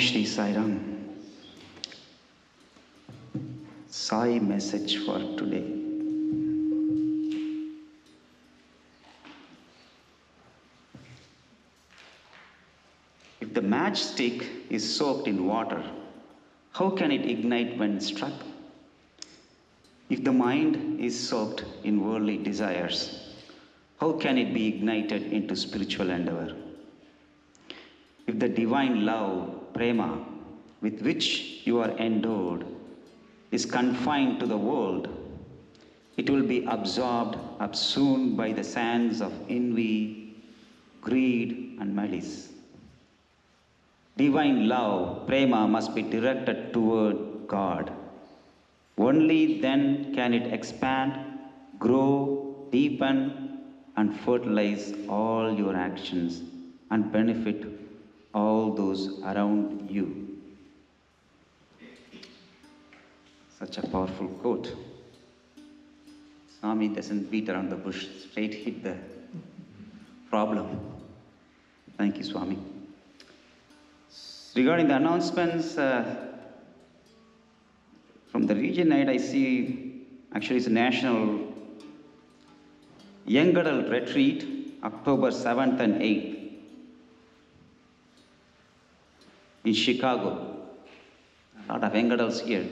Shri Sai Ram. Sai message for today. If the matchstick is soaked in water, how can it ignite when struck? If the mind is soaked in worldly desires, how can it be ignited into spiritual endeavor? If the divine love, prema, with which you are endowed, is confined to the world, it will be absorbed up soon by the sands of envy, greed, and malice. Divine love, prema, must be directed toward God. Only then can it expand, grow, deepen, and fertilize all your actions and benefit all those around you. Such a powerful quote. Swami doesn't beat around the bush, straight hit the problem. Thank you, Swami. Regarding the announcements, from the region night, I see actually it's a national Young Adult Retreat, October 7th and 8th in Chicago. A lot of young adults here.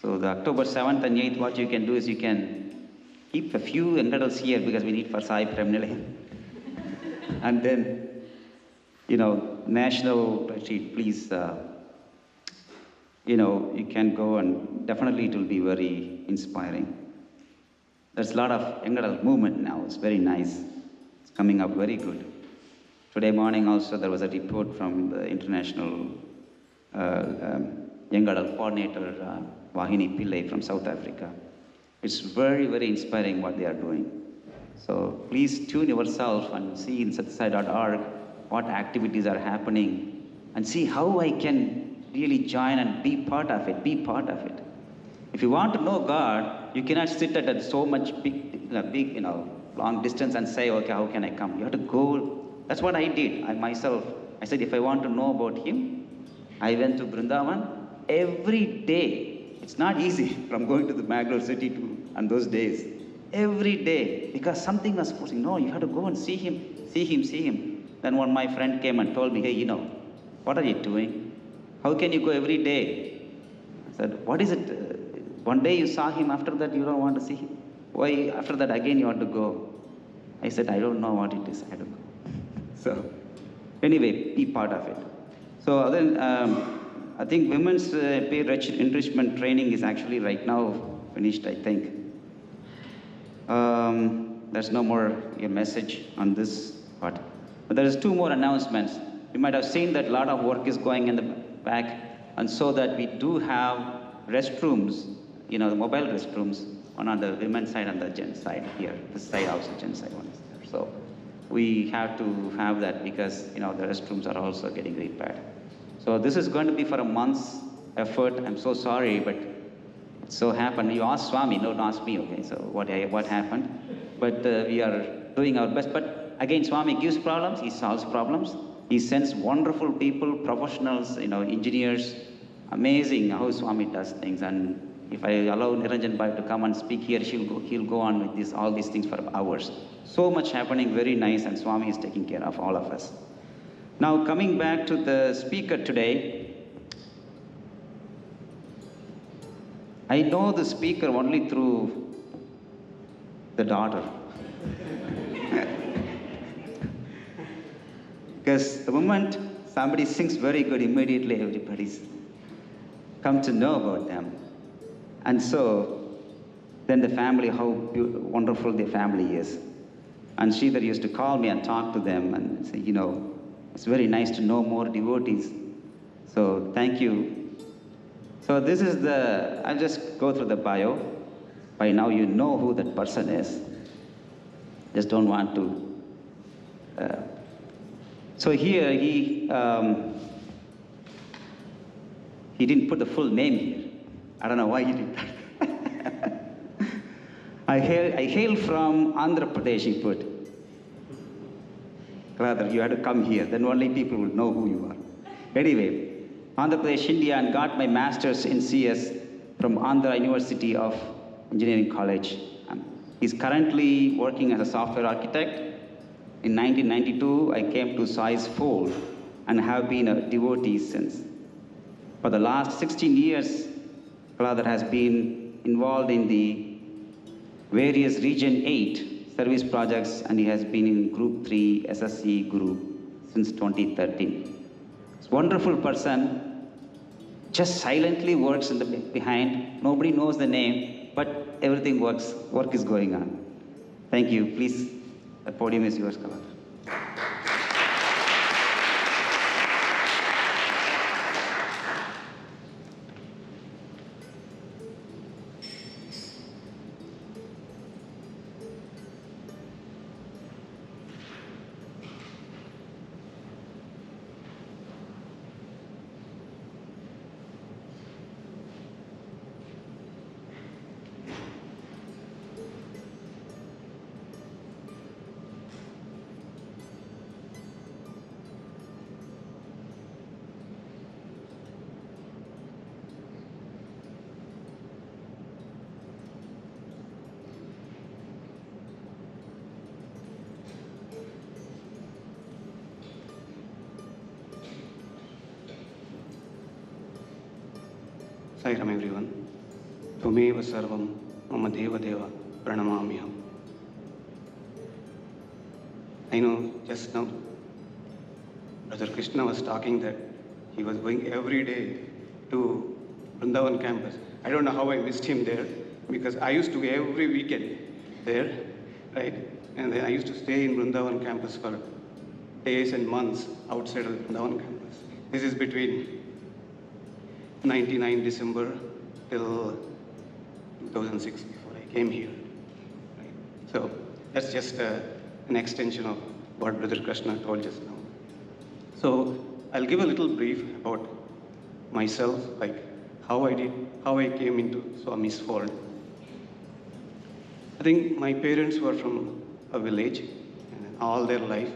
So the October 7th and 8th, what you can do is you can keep a few young adults here because we need for SAI PREMA NILAYAM. And then, national retreat, please, you can go and definitely it will be very inspiring. There's a lot of young adult movement now. It's very nice. It's coming up very good. Today morning also there was a report from the international young adult coordinator, Vahini Pillai from South Africa. It's very, very inspiring what they are doing. So please tune yourself and see in satsai.org what activities are happening and see how I can really join and be part of it, If you want to know God, you cannot sit at so much big, long distance and say, okay, how can I come? You have to go. That's what I did. I said, if I want to know about Him, I went to Vrindavan every day. It's not easy from going to the Bangalore city on those days. Every day, because something was forcing. No, you have to go and see Him. Then one my friend came and told me, hey, what are you doing? How can you go every day? I said, what is it? One day you saw Him, after that you don't want to see Him. Why after that again you want to go? I said, I don't know what it is, I don't know. So, anyway, be part of it. So then, I think women's peer enrichment training is actually right now finished, I think. There's no more message on this part. But there is two more announcements. You might have seen that a lot of work is going in the back, and so that we do have restrooms, the mobile restrooms, one on the women's side and the gents side here. This side also, gents side one is there. So we have to have that because, the restrooms are also getting repaired. So this is going to be for a month's effort. I'm so sorry, but it so happened. You asked Swami, don't ask me, okay? So what happened? But we are doing our best. But again, Swami gives problems, He solves problems. He sends wonderful people, professionals, engineers. Amazing how Swami does things. And if I allow Niranjan Bhai to come and speak here, he'll go on with all these things for hours. So much happening, very nice, and Swami is taking care of all of us. Now, coming back to the speaker today, I know the speaker only through the daughter. Because the moment somebody sings very good, immediately everybody's come to know about them. And so, then the family, how wonderful the family is. And Sridhar used to call me and talk to them and say, it's very nice to know more devotees. So, thank you. So this is I'll just go through the bio. By now you know who that person is. Just don't want to. So here he didn't put the full name here. I don't know why he did that. I hail from Andhra Pradesh, he put. Rather, you had to come here, then only people will know who you are. Anyway, Andhra Pradesh, India, and got my master's in CS from Andhra University of Engineering College. He's currently working as a software architect. In 1992, I came to SAI's fold and have been a devotee since. For the last 16 years, Kaladhar has been involved in the various Region 8 service projects, and he has been in Group 3 SSC group since 2013. He's a wonderful person, just silently works in the behind. Nobody knows the name, but everything works, work is going on. Thank you. Please, the podium is yours, Kaladhar. Sai Ram everyone. Tumeva sarvam mama deva deva pranamamyam. I know just now Brother Krishna was talking that he was going every day to Vrindavan campus. I don't know how I missed him there because I used to go every weekend there, right? And then I used to stay in Vrindavan campus for days and months outside of Vrindavan campus. This is between 99 December till 2006 before I came here. Right? So that's just an extension of what Brother Krishna told just now. So I'll give a little brief about myself, like how I came into Swami's fold. I think my parents were from a village, and all their life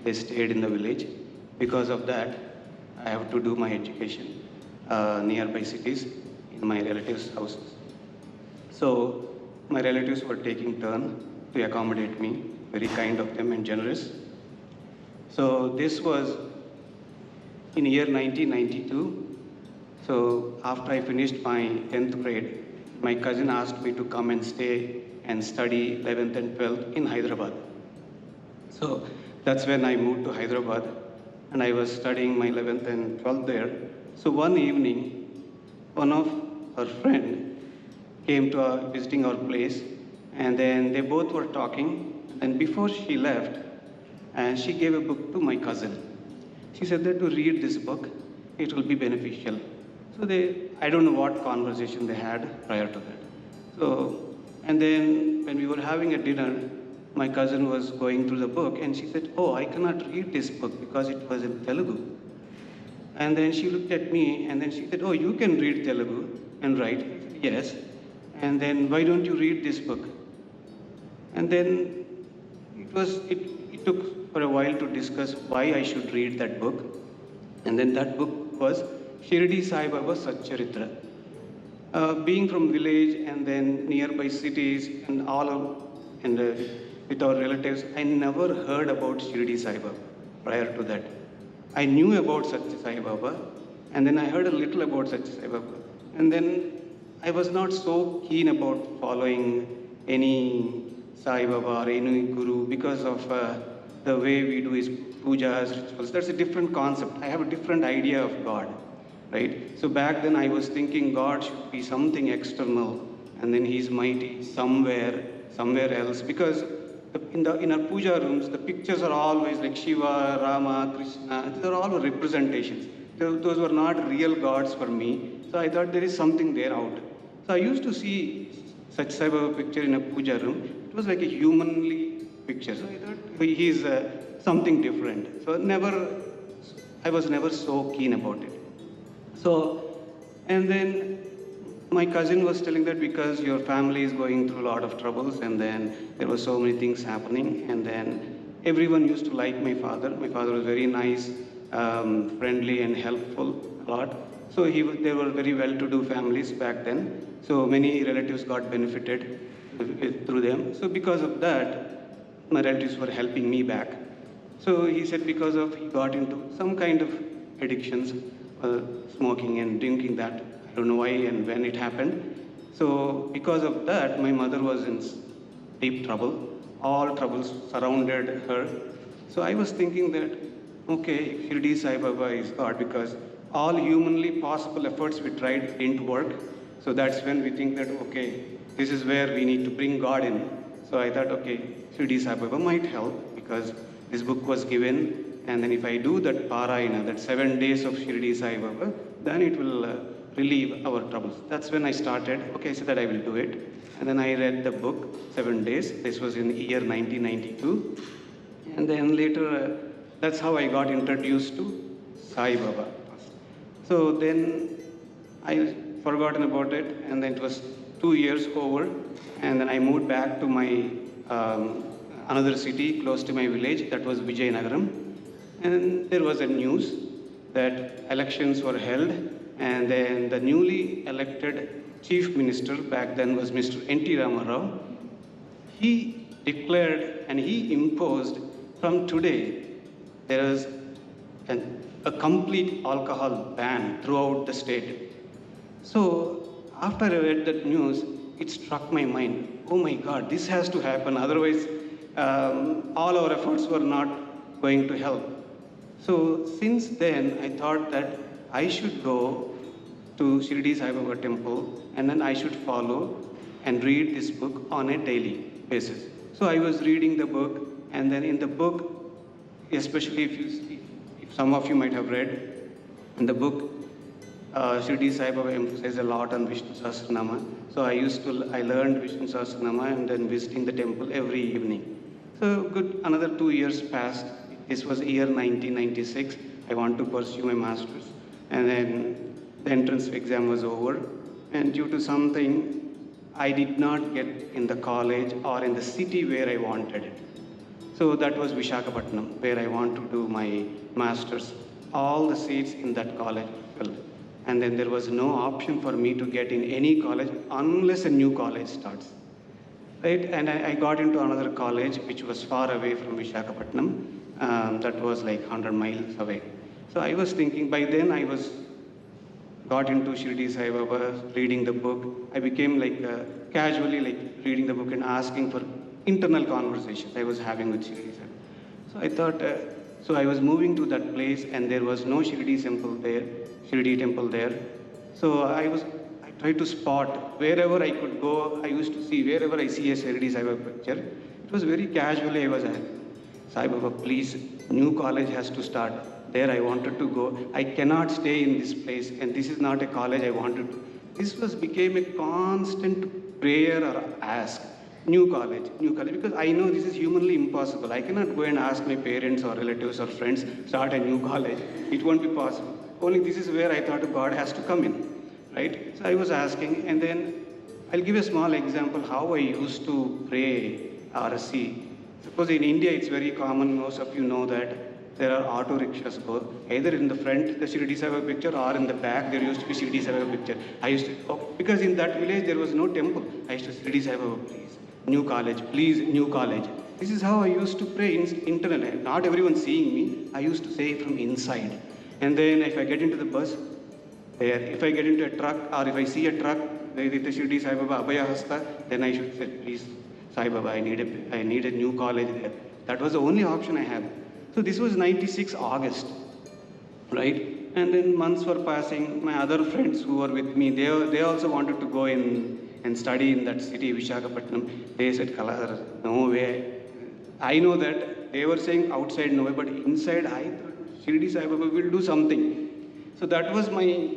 they stayed in the village. Because of that, I have to do my education nearby cities in my relatives' houses. So my relatives were taking turn to accommodate me, very kind of them and generous. So this was in year 1992. So after I finished my 10th grade, my cousin asked me to come and stay and study 11th and 12th in Hyderabad. So that's when I moved to Hyderabad, and I was studying my 11th and 12th there. So one evening, one of her friend came to visiting our place, and then they both were talking, and before she left, and she gave a book to my cousin. She said that to read this book, it will be beneficial. So I don't know what conversation they had prior to that. So, and then when we were having a dinner, my cousin was going through the book, and she said, "Oh, I cannot read this book because it was in Telugu." And then she looked at me, and then she said, "Oh, you can read Telugu and write?" I said, "Yes." And then, "Why don't you read this book?" And then it took for a while to discuss why I should read that book. And then that book was Shirdi Sai Baba Satcharitra. Being from village and then nearby cities and with our relatives, I never heard about Shirdi Sai Baba prior to that. I knew about Satya Sai Baba, and then I heard a little about Satya Sai Baba. And then I was not so keen about following any Sai Baba or any Guru because of the way we do his pujas, rituals. That's a different concept. I have a different idea of God, right? So back then I was thinking God should be something external, and then he's mighty somewhere else, because in our puja rooms, the pictures are always like Shiva, Rama, Krishna. These are all representations. Those were not real gods for me. So I thought there is something there out. So I used to see such Sai Baba picture in a puja room. It was like a humanly picture. So I thought he's something different. So I was never so keen about it. So, and then my cousin was telling that because your family is going through a lot of troubles, and then there were so many things happening, and then everyone used to like my father. My father was very nice, friendly and helpful a lot. So they were very well-to-do families back then. So many relatives got benefited through them. So because of that, my relatives were helping me back. So he said because of he got into some kind of addictions, smoking and drinking that. I don't know why and when it happened. So because of that, my mother was in deep trouble. All troubles surrounded her. So I was thinking that, okay, Shirdi Sai Baba is God because all humanly possible efforts we tried didn't work. So that's when we think that, okay, this is where we need to bring God in. So I thought, okay, Shirdi Sai Baba might help because this book was given, and then if I do that Parayana, that 7 days of Shirdi Sai Baba, then it will relieve our troubles. That's when I started, okay, I said that I will do it. And then I read the book, 7 days. This was in the year 1992. And then later, that's how I got introduced to Sai Baba. So then I forgotten about it, and then it was 2 years over, and then I moved back to my another city close to my village, that was Vijayanagaram. And there was a news that elections were held, and then the newly elected chief minister back then was Mr. N.T. Ramarao. He declared and he imposed from today there is a complete alcohol ban throughout the state. So after I read that news, it struck my mind, oh my God, this has to happen, otherwise all our efforts were not going to help. So since then, I thought that I should go to Shirdi Sai Baba temple and then I should follow and read this book on a daily basis. So I was reading the book, and then in the book, especially if some of you might have read, in the book, Shirdi Sai Baba emphasizes a lot on Vishnu Sahasranama. So I learned Vishnu Sahasranama and then visiting the temple every evening. So good, another 2 years passed. This was year 1996. I want to pursue my master's. And then the entrance exam was over. And due to something, I did not get in the college or in the city where I wanted it. So that was Visakhapatnam, where I want to do my master's. All the seats in that college were filled. And then there was no option for me to get in any college unless a new college starts. Right? And I got into another college which was far away from Visakhapatnam. That was like 100 miles away. So I was thinking, by then I got into Shirdi Sai Baba, reading the book. I became casually reading the book and asking for internal conversations I was having with Shirdi Sai Baba. So I thought, so I was moving to that place and there was no Shirdi temple there. So I tried to spot wherever I could go. I used to see wherever I see a Shirdi Sai Baba picture. It was very casually I was asking, Sai Baba, please, new college has to start. There I wanted to go. I cannot stay in this place, and this is not a college I wanted to. This became a constant prayer or ask. New college, because I know this is humanly impossible. I cannot go and ask my parents or relatives or friends, start a new college. It won't be possible. Only this is where I thought God has to come in, right? So I was asking, and then I'll give a small example how I used to pray or see. Suppose in India it's very common, most of you know that there are auto rickshaws go either in the front, the Shirdi Sai Baba picture, or in the back there used to be Shirdi Sai Baba picture. Because in that village there was no temple. I used to Shirdi Sai Baba, please, new college, please, new college. This is how I used to pray internally. Not everyone seeing me. I used to say it from inside. And then if I get into the bus, there, if I get into a truck, or if I see a truck with the Shirdi Sai Baba Abhaya Hasta, then I should say, please, Sai Baba, I need a new college there. That was the only option I had. So this was 96 August, right? And then months were passing. My other friends who were with me, they also wanted to go in and study in that city, Visakhapatnam. They said, Kaladhar, no way. I know that they were saying outside no way, but inside I thought Shirdi Sai Baba will do something. So that was my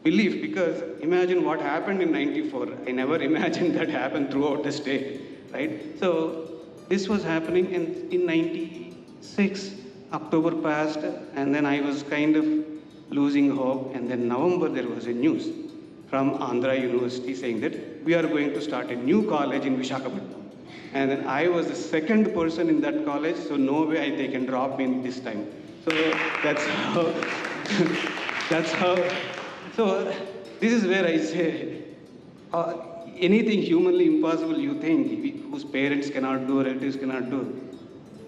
belief, because imagine what happened in 94. I never imagined that happened throughout the state, right? So this was happening in 96. October passed, and then I was kind of losing hope. And then November, there was a news from Andhra University saying that we are going to start a new college in Visakhapatnam. And then I was the second person in that college, so no way they can drop me in this time. So that's how, that's how, so this is where I say, anything humanly impossible you think, whose parents cannot do, relatives cannot do,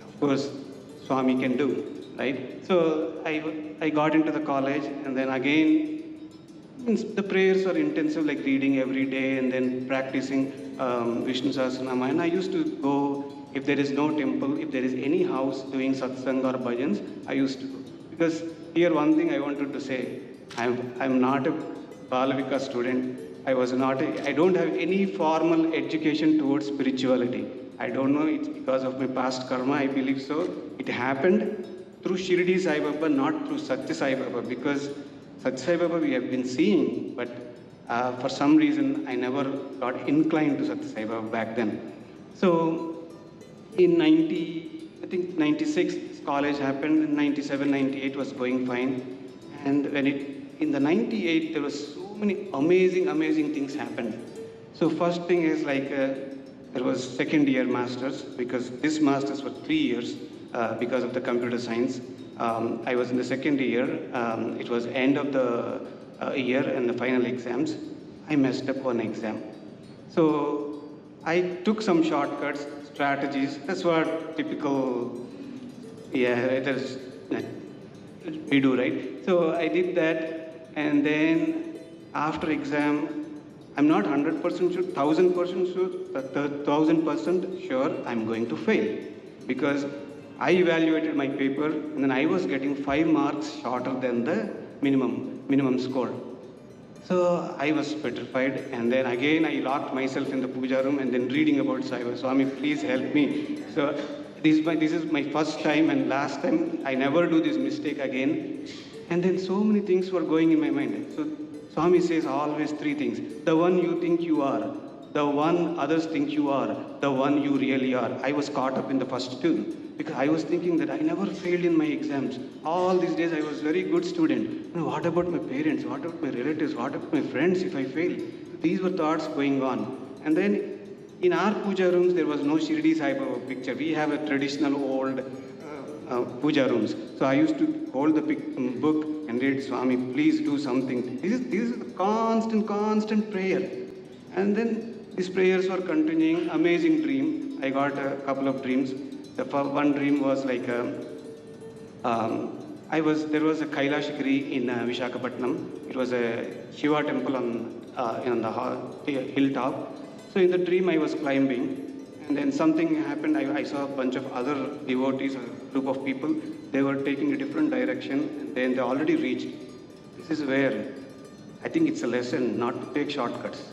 of course, Swami can do, right? So I got into the college, and then again, means the prayers are intensive, like reading every day and then practicing Vishnu Sahasranama. And I used to go, if there is no temple, if there is any house doing satsang or bhajans, I used to go. Because here one thing I wanted to say, I'm not a Balavika student. I don't have any formal education towards spirituality. I don't know, it's because of my past karma, I believe so. It happened through Shirdi Sai Baba, not through Satya Sai Baba, because Satya Sai Baba we have been seeing, but for some reason I never got inclined to Satya Sai Baba back then. So in 96, college happened, in 97, 98 was going fine. And in the 98, there was so many amazing things happened. So first thing is like, there was second year masters, because this masters for 3 years because of the computer science. I was in the second year. It was end of the year and the final exams. I messed up one exam. So I took some shortcuts, strategies. That's what typical, we do, right? So I did that, and then after exam, I'm not 100% sure, 1000% sure, 1000% sure I'm going to fail, because I evaluated my paper, and then I was getting 5 marks shorter than the minimum score. So I was petrified, and then again I locked myself in the puja room and then reading about Sai Baba. Swami, please help me. So this is my first time and last time. I never do this mistake again. And then so many things were going in my mind. So Swami says always 3 things. The one you think you are, the one others think you are, the one you really are. I was caught up in the first 2. Because I was thinking that I never failed in my exams. All these days I was a very good student. What about my parents? What about my relatives? What about my friends if I fail? These were thoughts going on. And then in our puja rooms, there was no Shirdi Sai Baba picture. We have a traditional old puja rooms. So I used to hold the book and read, Swami, please do something. This is the constant prayer. And then these prayers were continuing. Amazing dream. I got a couple of dreams. The one dream was like, there was a Kailashgiri in Visakhapatnam. It was a Shiva temple on the hilltop. So in the dream I was climbing, and then something happened. I saw a bunch of other devotees, a group of people. They were taking a different direction, and then they already reached. This is where I think it's a lesson not to take shortcuts.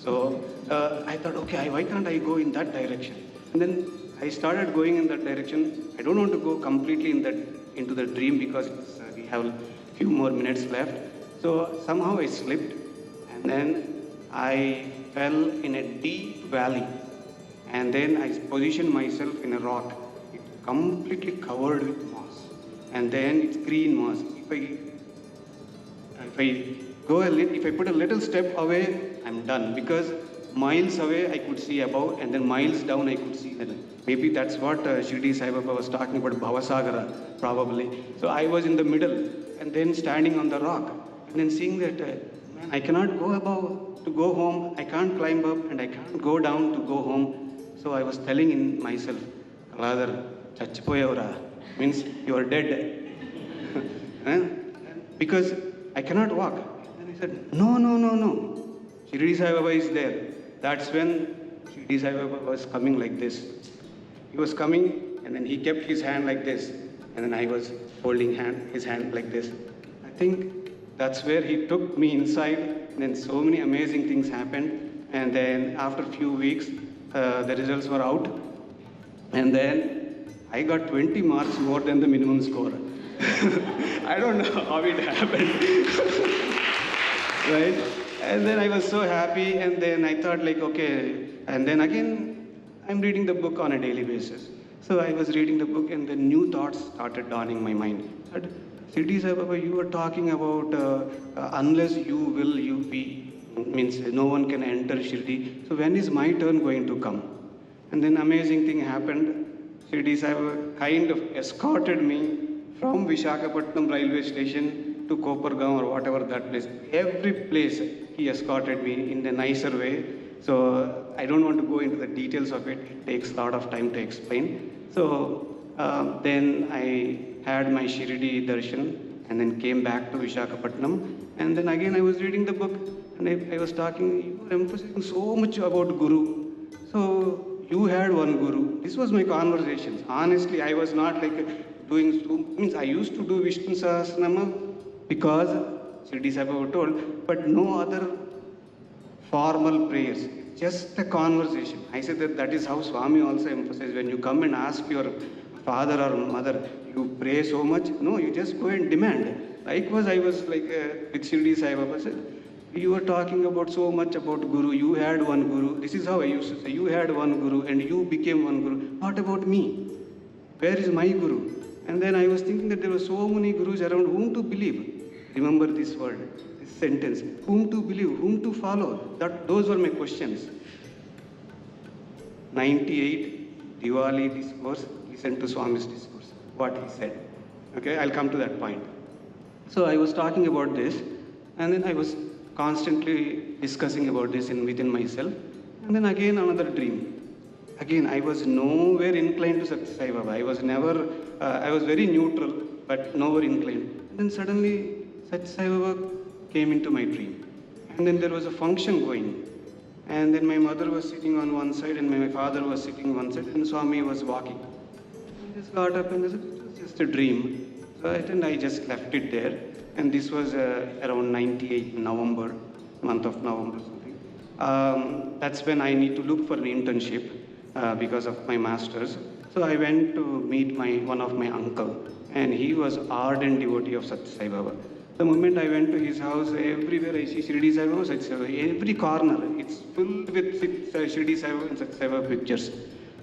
So I thought, okay, why can't I go in that direction? And then I started going in that direction. I don't want to go completely into the dream because we have a few more minutes left. So somehow I slipped, and then I fell in a deep valley. And then I positioned myself in a rock. It completely covered with moss. And then it's green moss. If I put a little step away, I'm done, because miles away I could see above, and then miles down I could see that. Maybe that's what Shirdi Sai Baba was talking about, Bhavasagara, probably. So I was in the middle, and then standing on the rock, and then seeing that, man, I cannot go above to go home, I can't climb up, and I can't go down to go home. So I was telling in myself, rather, Chachipoyavara, means you are dead. Because I cannot walk. And then I said, no. Shirdi Sai Baba is there. That's when Shirdi Sai Baba was coming like this. He was coming, and then he kept his hand like this, and then I was holding his hand like this. I think that's where he took me inside, and then so many amazing things happened. And then after a few weeks, the results were out, and then I got 20 marks more than the minimum score. I don't know how it happened. Right? And then I was so happy, and then I thought like, okay, and then again, I'm reading the book on a daily basis. So I was reading the book, and then new thoughts started dawning in my mind. That, Shirdi Sai Baba, you were talking about unless you will, you be, means no one can enter Shirdi. So when is my turn going to come? And then amazing thing happened. Shirdi Sai Baba kind of escorted me from Vishakhapatnam railway station to Kopargaon or whatever that place. Every place he escorted me in a nicer way. So I don't want to go into the details of it. It takes a lot of time to explain. So then I had my Shirdi darshan and then came back to Vishakhapatnam. And then again I was reading the book and I was talking, you were emphasizing so much about Guru. So you had one Guru. This was my conversations. Honestly, I was not like doing, means I used to do Vishnu Sahasranama because Shirdi Sai Baba told, but no other formal prayers, just a conversation. I said that is how Swami also emphasized. When you come and ask your father or mother, you pray so much. No, you just go and demand. Likewise, I was like with Shirdi Sai Baba said, you were talking about so much about Guru. You had one Guru. This is how I used to say. You had one Guru and you became one Guru. What about me? Where is my Guru? And then I was thinking that there were so many Gurus around. Whom to believe? Remember this word, this sentence. Whom to believe? Whom to follow? Those were my questions. 98 Diwali discourse. Listen to Swami's discourse. What he said. Okay, I'll come to that point. So I was talking about this, and then I was constantly discussing about this within myself. And then again another dream. Again, I was nowhere inclined to Satya Sai Baba. I was never, I was very neutral, but nowhere inclined. And then suddenly Satya Sai Baba came into my dream. And then there was a function going. And then my mother was sitting on one side and my father was sitting on one side and Swami was walking. I just got up and I said, it was just a dream. So I just left it there. And this was around 98 November, month of November something. That's when I need to look for an internship because of my master's. So I went to meet one of my uncle, and he was ardent devotee of Satya Sai Baba. The moment I went to his house, everywhere I see Shirdi Sai Baba, Satya Sai Baba. Every corner, it's filled with Shirdi Sai Baba and Satya Sai Baba pictures.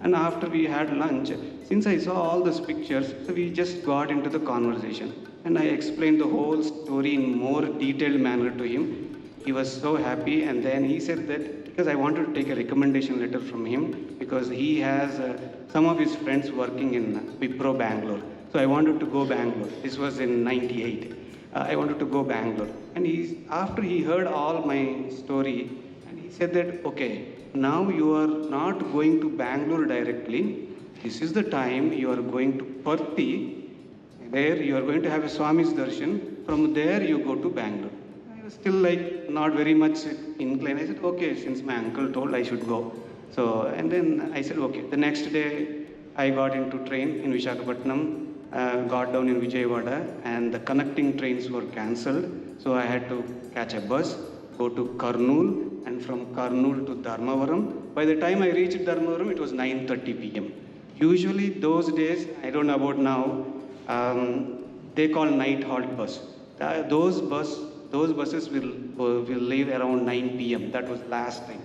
And after we had lunch, since I saw all those pictures, so we just got into the conversation. And I explained the whole story in more detailed manner to him. He was so happy, and then he said that, because I wanted to take a recommendation letter from him, because he has some of his friends working in Wipro Bangalore. So I wanted to go Bangalore. This was in 98. I wanted to go Bangalore. And after he heard all my story, and he said that, okay, now you are not going to Bangalore directly. This is the time you are going to Parthi. There you are going to have a Swami's darshan. From there you go to Bangalore. I was still like not very much inclined. I said, okay, since my uncle told I should go. So, and then I said, okay. The next day I got into train in Vishakhapatnam, got down in Vijayawada, and the connecting trains were cancelled. So I had to catch a bus, go to Kurnool, and from Kurnool to Dharmavaram. By the time I reached Dharmavaram, it was 9:30 p.m. Usually those days, I don't know about now, they call night halt bus. Those buses will leave around 9 p.m. That was last time.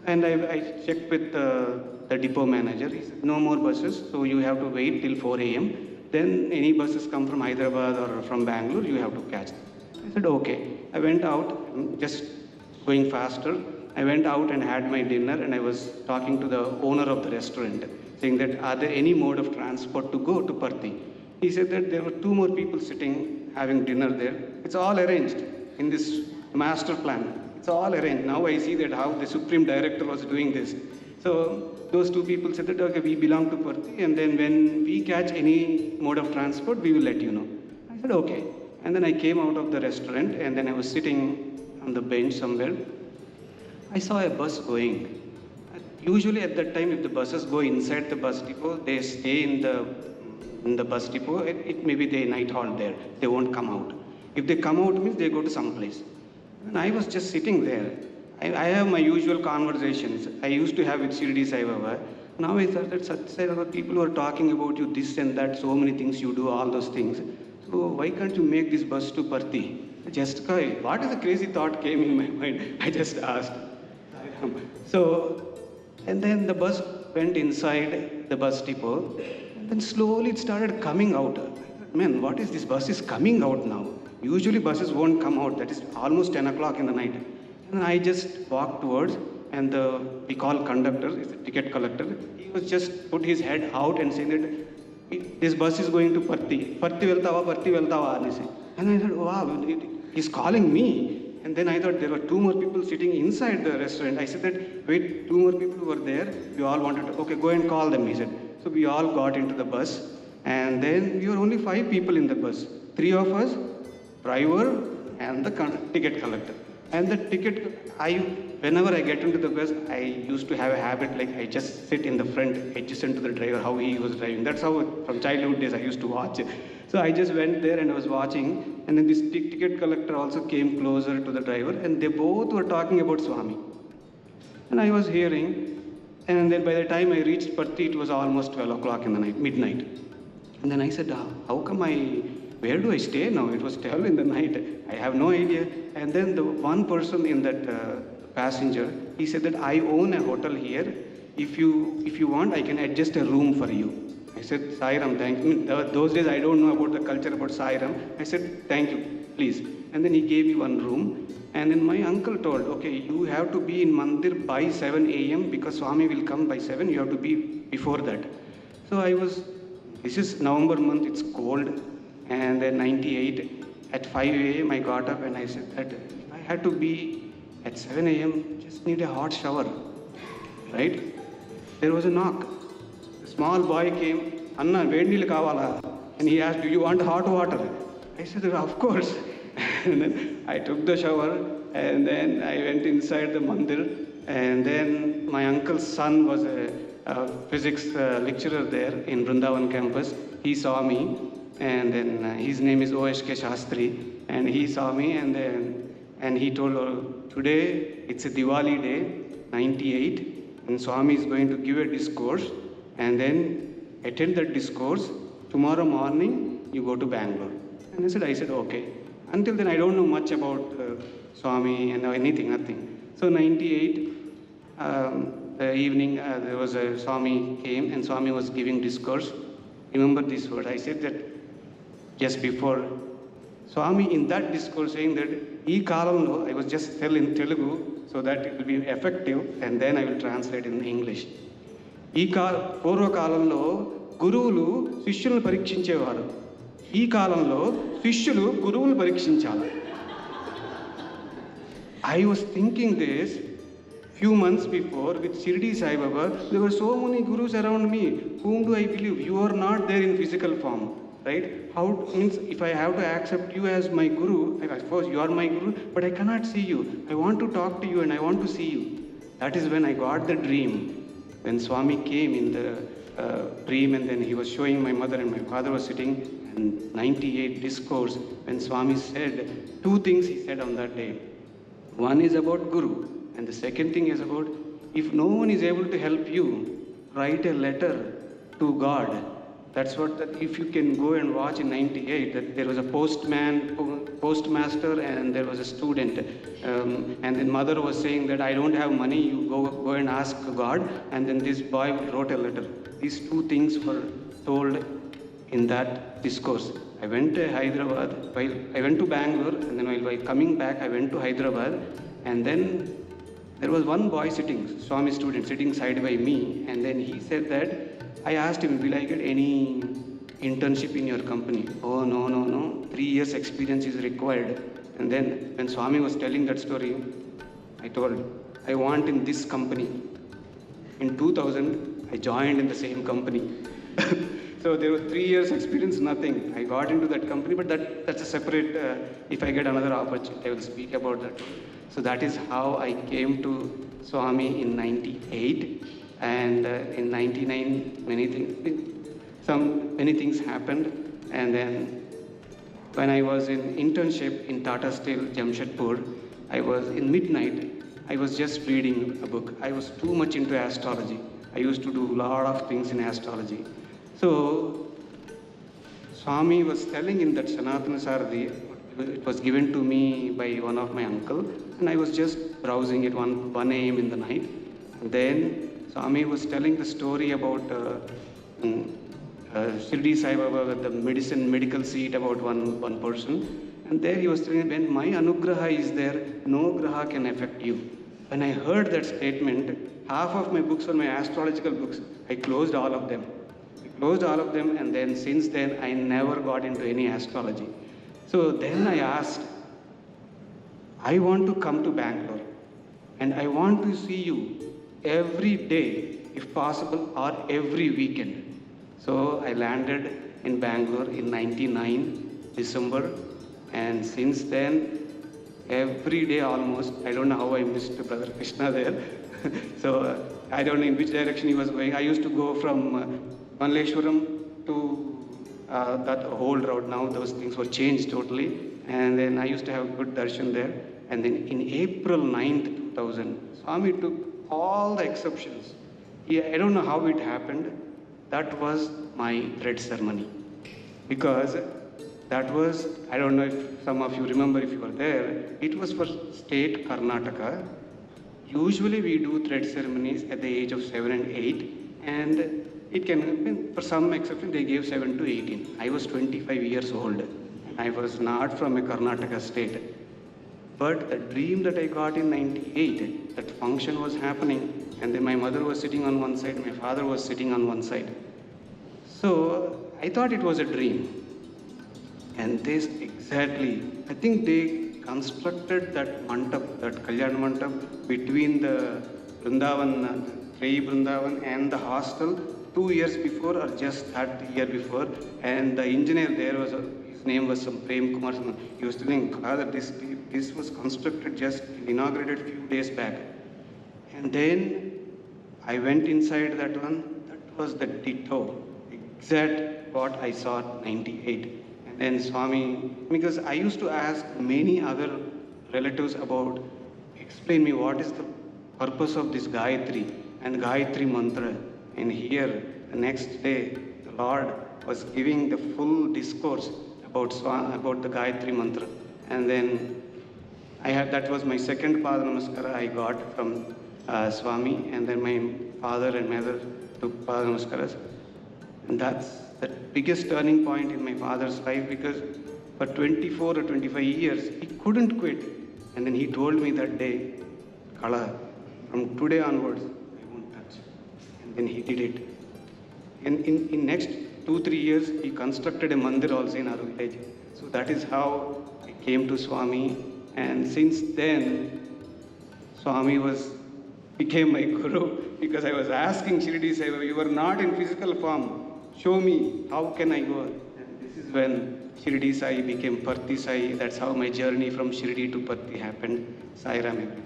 And I checked with the depot manager. He said, no more buses, so you have to wait till 4 a.m. Then any buses come from Hyderabad or from Bangalore, you have to catch them. I said, okay. I went out, just going faster. I went out and had my dinner, and I was talking to the owner of the restaurant, saying that, are there any mode of transport to go to Parthi? He said that there were 2 more people sitting, having dinner there. It's all arranged in this master plan. It's all arranged. Now I see that how the Supreme Director was doing this. So those 2 people said that, okay, we belong to Parthi, and then when we catch any mode of transport, we will let you know. I said, okay. And then I came out of the restaurant, and then I was sitting on the bench somewhere. I saw a bus going. Usually at that time, if the buses go inside the bus depot, they stay in the bus depot. It may be they night halt there. They won't come out. If they come out, means they go to some place. And I was just sitting there. I have my usual conversations I used to have with Shirdi Sai Baba. Now I thought that Satya Sai Baba, people were talking about you, this and that, so many things you do, all those things. So why can't you make this bus to Parthi? Just what is the crazy thought came in my mind? I just asked. So, and then the bus went inside the bus depot, and then slowly it started coming out. Man, what is this? Bus is coming out now. Usually buses won't come out. That is almost 10 o'clock in the night. And I just walked towards, and we call conductor, is the ticket collector. He was just put his head out and saying that, this bus is going to Parthi veltava anisi. And I thought, wow, he's calling me. And then I thought there were two more people sitting inside the restaurant. I said that, wait, two more people were there. We all wanted to, okay, go and call them, he said. So we all got into the bus. And then we were only 5 people in the bus. 3 of us, driver and the ticket collector. And the ticket, whenever I get into the bus, I used to have a habit, like I just sit in the front, adjacent to the driver, how he was driving. That's how, from childhood days, I used to watch. So I just went there and I was watching, and then this ticket collector also came closer to the driver, and they both were talking about Swami. And I was hearing, and then by the time I reached Parthi, it was almost 12 o'clock in the night, midnight. And then I said, how come where do I stay now? It was 12 in the night. I have no idea. And then the one person in that passenger, he said that I own a hotel here. If you want, I can adjust a room for you. I said, Sai Ram, thank you. Those days I don't know about the culture about Sai Ram. I said, thank you, please. And then he gave me one room. And then my uncle told, okay, you have to be in Mandir by 7 a.m. because Swami will come by 7. You have to be before that. So this is November month, it's cold. And then 98, at 5 a.m. I got up and I said that if I had to be at 7 a.m., just need a hot shower, right? There was a knock. A small boy came, Anna, vednil kavala. And he asked, do you want hot water? I said, of course. And then I took the shower and then I went inside the mandir. And then my uncle's son was a physics lecturer there in Vrindavan campus. He saw me. And then his name is O.S.K. Shastri, and he saw me, and he told, today it's a Diwali day, 98, and Swami is going to give a discourse, and then attend that discourse. Tomorrow morning, you go to Bangalore. And I said, okay. Until then, I don't know much about Swami and anything, nothing. So 98, the evening, there was a Swami came, and Swami was giving discourse. Remember this word. I said that just before Swami in that discourse saying that "E kalamlo," I was just telling Telugu so that it will be effective, and then I will translate in English. పూర్వ కాలంలో గురువులు శిష్యులను పరీక్షించేవారు. ఈ కాలంలో శిష్యులు గురువులు పరీక్షించాలి. I was thinking this few months before with Shirdi Sai Baba. There were so many gurus around me. Whom do I believe? You are not there in physical form, right? How means if I have to accept you as my guru, I suppose you are my guru, but I cannot see you. I want to talk to you and I want to see you. That is when I got the dream. When Swami came in the dream, and then he was showing my mother and my father was sitting, and 98 discourse, when Swami said, 2 things he said on that day. One is about Guru, and the second thing is about, if no one is able to help you, write a letter to God. That's what, if you can go and watch in 98, that there was a postmaster, and there was a student. And then mother was saying that I don't have money, you go and ask God. And then this boy wrote a letter. These 2 things were told in that discourse. I went to Hyderabad, I went to Bangalore, and then while coming back, I went to Hyderabad, and then there was one boy sitting, Swami student, sitting side by me, and then he said that, I asked him, will I get any internship in your company? Oh, no, 3 years experience is required. And then when Swami was telling that story, I told, I want in this company. In 2000, I joined in the same company. So there was 3 years experience, nothing. I got into that company, but that's a separate, if I get another opportunity, I will speak about that. So that is how I came to Swami in 98. And in 99, many things happened. And then when I was in internship in Tata Steel, Jamshedpur, I was in midnight, I was just reading a book. I was too much into astrology. I used to do a lot of things in astrology. So Swami was telling in that Sanatana Saradi, it was given to me by one of my uncle, and I was just browsing it 1 a.m. in the night. And then Swami was telling the story about Shirdi Sai Baba with the medical seat about one person. And there he was telling, when my anugraha is there, no graha can affect you. When I heard that statement, half of my books were my astrological books. I closed all of them. closed all of them, and then since then I never got into any astrology. So then I asked, I want to come to Bangalore and I want to see you every day, if possible, or every weekend. So I landed in Bangalore in 99 December, and since then, every day almost, I don't know how I missed Brother Krishna there. So I don't know in which direction he was going. I used to go from Manleshwaram to that whole road. Now those things were changed totally. And then I used to have good darshan there. And then in April 9th, 2000, Swami took all the exceptions. I don't know how it happened. That was my thread ceremony. Because that was, I don't know if some of you remember if you were there, it was for state Karnataka. Usually we do thread ceremonies at the age of 7 and 8, and it can, for some exception, they gave 7 to 18. I was 25 years old, and I was not from a Karnataka state. But the dream that I got in 98, that function was happening, and then my mother was sitting on one side, my father was sitting on one side. So I thought it was a dream. And this exactly, I think they constructed that mantap, that Kalyan mantap, between the Vrindavan, Trey Vrindavan and the hostel 2 years before or just that year before. And the engineer there was, his name was some Prem Kumar. He was telling Father, this was constructed just inaugurated few days back. And then I went inside that one. That was the ditto, exact what I saw at 98. And then Swami, because I used to ask many other relatives about, explain me what is the purpose of this Gayatri and Gayatri mantra. And here, the next day, the Lord was giving the full discourse about the Gayatri mantra. And then that was my second Pada Namaskara I got from Swami, and then my father and mother took Pada Namaskaras. And that's the biggest turning point in my father's life, because for 24 or 25 years, he couldn't quit. And then he told me that day, Kala, from today onwards, I won't touch. And then he did it. And in next 2-3 years, he constructed a mandir also in our village. So that is how I came to Swami. And since then, Swami became my guru, because I was asking Shirdi Sai, you were not in physical form. Show me, how can I go? And this is when Shirdi Sai became Parthi Sai. That's how my journey from Shirdi to Parthi happened. Sai Ram everyone.